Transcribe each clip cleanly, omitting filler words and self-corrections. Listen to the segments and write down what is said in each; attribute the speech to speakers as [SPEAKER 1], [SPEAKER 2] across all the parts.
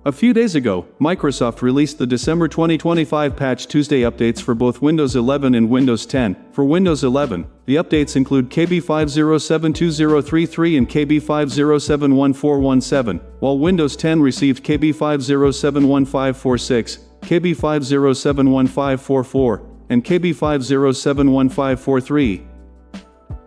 [SPEAKER 1] A few days ago, Microsoft released the December 2025 Patch Tuesday updates for both Windows 11 and Windows 10. For Windows 11, the updates include KB50720033 and KB50711417, while Windows 10 received KB50715546, KB50715544, and KB50715543.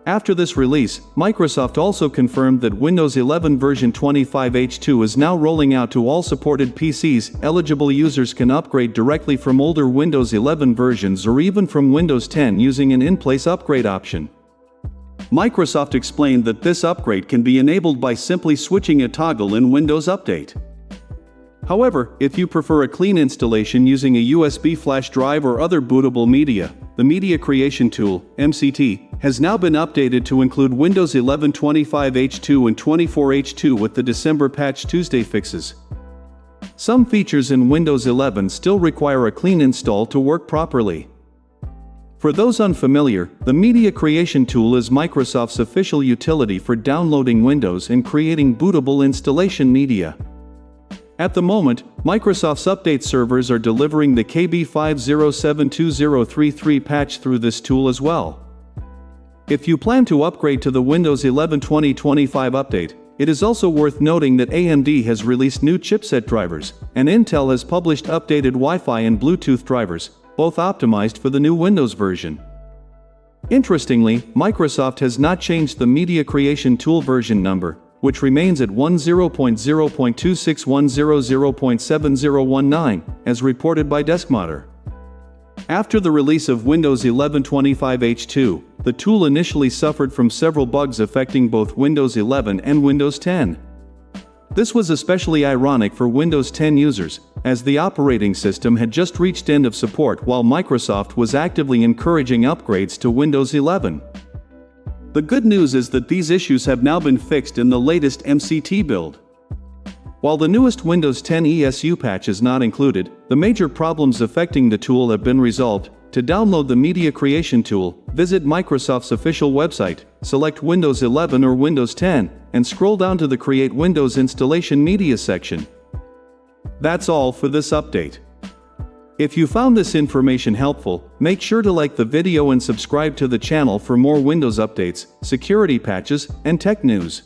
[SPEAKER 1] After this release, Microsoft also confirmed that Windows 11 version 25H2 is now rolling out to all supported PCs. Eligible users can upgrade directly from older Windows 11 versions or even from Windows 10 using an in-place upgrade option. Microsoft explained that this upgrade can be enabled by simply switching a toggle in Windows Update. However, if you prefer a clean installation using a USB flash drive or other bootable media, the Media Creation Tool, MCT, has now been updated to include Windows 11 25H2 and 24H2 with the December Patch Tuesday fixes. Some features in Windows 11 still require a clean install to work properly. For those unfamiliar, the Media Creation Tool is Microsoft's official utility for downloading Windows and creating bootable installation media. At the moment, Microsoft's update servers are delivering the KB50720033 patch through this tool as well. If you plan to upgrade to the Windows 11 2025 update, it is also worth noting that AMD has released new chipset drivers, and Intel has published updated Wi-Fi and Bluetooth drivers, both optimized for the new Windows version. Interestingly, Microsoft has not changed the Media Creation Tool version number, which remains at 10.0.2610.7019, as reported by Deskmodder. After the release of Windows 11 25H2, the tool initially suffered from several bugs affecting both Windows 11 and Windows 10. This was especially ironic for Windows 10 users, as the operating system had just reached end of support while Microsoft was actively encouraging upgrades to Windows 11. The good news is that these issues have now been fixed in the latest MCT build. While the newest Windows 10 ESU patch is not included, the major problems affecting the tool have been resolved. To download the Media Creation Tool, visit Microsoft's official website, select Windows 11 or Windows 10, and scroll down to the Create Windows Installation Media section. That's all for this update. If you found this information helpful, make sure to like the video and subscribe to the channel for more Windows updates, security patches, and tech news.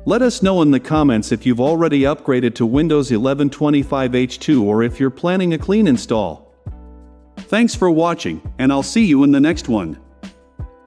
[SPEAKER 1] Let us know in the comments if you've already upgraded to Windows 11 25H2 or if you're planning a clean install. Thanks for watching, and I'll see you in the next one.